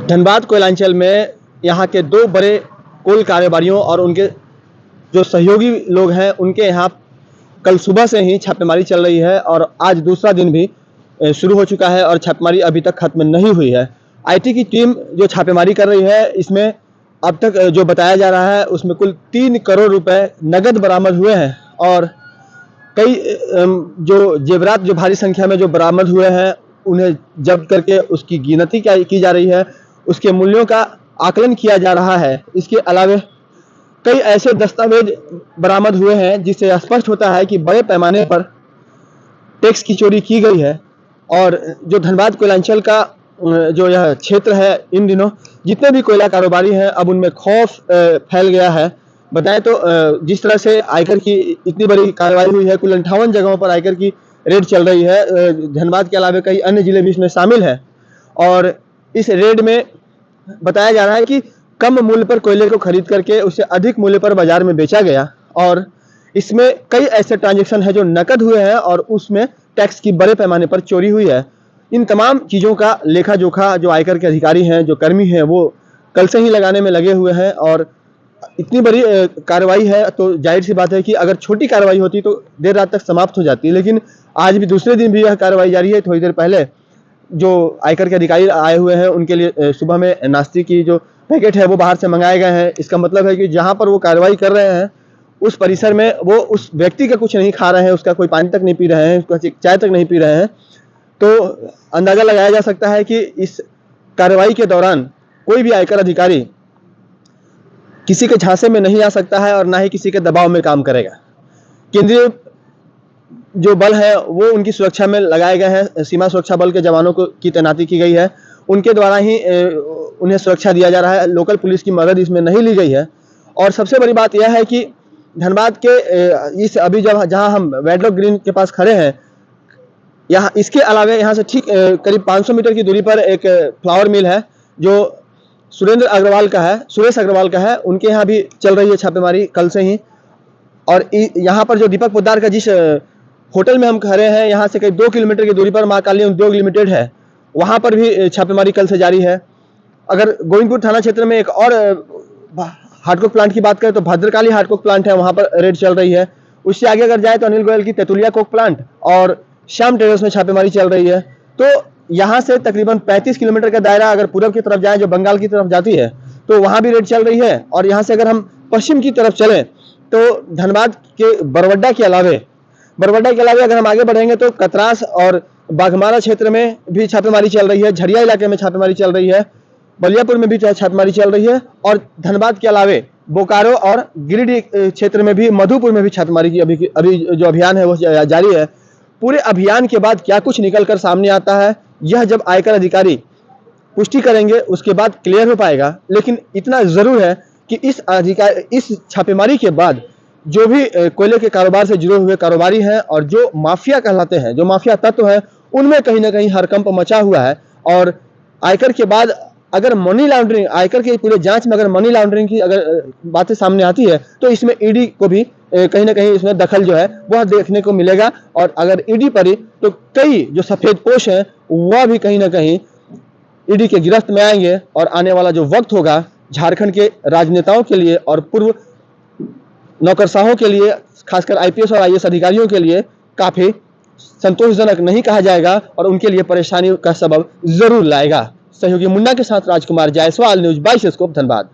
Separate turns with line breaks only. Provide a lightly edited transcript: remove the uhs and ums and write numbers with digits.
धनबाद कोयलांचल में यहाँ के दो बड़े कोल कारोबारियों और उनके जो सहयोगी लोग हैं उनके यहाँ कल सुबह से ही छापेमारी चल रही है और आज दूसरा दिन भी शुरू हो चुका है और छापेमारी अभी तक खत्म नहीं हुई है। आईटी की टीम जो छापेमारी कर रही है इसमें अब तक जो बताया जा रहा है उसमें कुल 3 करोड़ रुपए नगद बरामद हुए हैं और कई जो जेवरात जो भारी संख्या में जो बरामद हुए हैं उन्हें जब्त करके उसकी गिनती की जा रही है, उसके मूल्यों का आकलन किया जा रहा है। इसके अलावा कई ऐसे दस्तावेज बरामद हुए हैं जिससे स्पष्ट होता है कि बड़े पैमाने पर टैक्स की चोरी की गई है और जो धनबाद कोयलांचल का जो यह क्षेत्र है इन दिनों जितने भी कोयला कारोबारी हैं अब उनमें खौफ फैल गया है। बताएं तो जिस तरह से आयकर की इतनी बड़ी कार्रवाई हुई है, कुल 58 जगहों पर आयकर की रेड चल रही है। धनबाद के अलावा कई अन्य जिले भी इसमें शामिल हैं और इस रेड में बताया जा रहा है कि कम मूल्य पर कोयले को खरीद करके उसे अधिक मूल्य पर बाजार में बेचा गया और इसमें कई ऐसे ट्रांजैक्शन है जो नकद हुए हैं और उसमें टैक्स की बड़े पैमाने पर चोरी हुई है। इन तमाम चीज़ों का लेखा जोखा जो आयकर के अधिकारी हैं, जो कर्मी हैं, वो कल से ही लगाने में लगे हुए हैं और इतनी बड़ी कार्रवाई है तो जाहिर सी बात है कि अगर छोटी कार्रवाई होती तो देर रात तक समाप्त हो जाती, लेकिन आज भी दूसरे दिन भी यह कार्रवाई जारी है। थोड़ी देर पहले जो आयकर के अधिकारी आए हुए हैं उनके लिए सुबह में नाश्ते की जो पैकेट है वो बाहर से मंगाए गए हैं। इसका मतलब है कि जहां पर वो कार्रवाई कर रहे हैं उस परिसर में वो उस व्यक्ति का कुछ नहीं खा रहे हैं, उसका कोई पानी तक नहीं पी रहे हैं, उसका चाय तक नहीं पी रहे हैं। तो अंदाजा लगाया जा सकता है कि इस कार्रवाई के दौरान कोई भी आयकर अधिकारी किसी के झांसे में नहीं आ सकता है और ना ही किसी के दबाव में काम करेगा। केंद्रीय जो बल है वो उनकी सुरक्षा में लगाए गए हैं, सीमा सुरक्षा बल के जवानों को की तैनाती की गई है, उनके द्वारा ही उन्हें सुरक्षा दिया जा रहा है। लोकल पुलिस की मदद इसमें नहीं ली गई है। और सबसे बड़ी बात यह है कि धनबाद के इस अभी जहां हम वेडलॉक ग्रीन के पास खड़े हैं, यहाँ इसके अलावा यहाँ से ठीक करीब 500 मीटर की दूरी पर एक फ्लावर मिल है जो सुरेश अग्रवाल का है। उनके यहाँ भी चल रही है छापेमारी कल से ही। और यहाँ पर जो दीपक पोद्दार का जिस होटल में हम खड़े हैं यहाँ से करीब 2 किलोमीटर की दूरी पर मां काली उद्योग लिमिटेड है, वहाँ पर भी छापेमारी कल से जारी है। अगर गोविंदपुर थाना क्षेत्र में एक और हार्डकोक प्लांट की बात करें तो भद्रकाली हार्डकोक प्लांट है, वहाँ पर रेड चल रही है। उससे आगे अगर जाए तो अनिल गोयल की तेतुलिया कोक प्लांट और श्याम टेरेस में छापेमारी चल रही है। तो यहाँ से तकरीबन 35 किलोमीटर का दायरा अगर पूरब की तरफ जाए जो बंगाल की तरफ जाती है तो वहाँ भी रेड चल रही है। और यहाँ से अगर हम पश्चिम की तरफ चलें तो धनबाद के बरवड्डा के अलावे अगर हम आगे बढ़ेंगे तो कतरास और बाघमारा क्षेत्र में भी छापेमारी चल रही है, झरिया इलाके में छापेमारी चल रही है, बलियापुर में भी छापेमारी चल रही है और धनबाद के अलावे बोकारो और गिरिडीह क्षेत्र में भी, मधुपुर में भी छापेमारी की अभी जो अभियान है वो जारी है। पूरे अभियान के बाद क्या कुछ निकलकर सामने आता है यह जब आयकर अधिकारी पुष्टि करेंगे उसके बाद क्लियर हो पाएगा। लेकिन इतना जरूर है कि इस छापेमारी के बाद जो भी कोयले के कारोबार से जुड़े हुए कारोबारी हैं और जो माफिया कहलाते हैं, जो माफिया तत्व है, उनमें कहीं ना कहीं हड़कंप मचा हुआ है। और आयकर के बाद अगर मनी लॉन्ड्रिंग, आयकर के पूरे जांच में अगर मनी लॉन्ड्रिंग की अगर बातें सामने आती है तो इसमें ईडी को भी कहीं ना कहीं इसमें दखल जो है वह देखने को मिलेगा। और अगर ईडी पड़ी तो कई जो सफेद पोश हैं वह भी कहीं ना कहीं ईडी के गिरफ्त में आएंगे और आने वाला जो वक्त होगा झारखंड के राजनेताओं के लिए और पूर्व नौकरशाहों के लिए, खासकर आईपीएस और आईएएस अधिकारियों के लिए काफी संतोषजनक नहीं कहा जाएगा और उनके लिए परेशानी का सबब जरूर लाएगा। सहयोगी मुन्ना के साथ राजकुमार जायसवाल, न्यूज़ 22 स्कोप, धनबाद।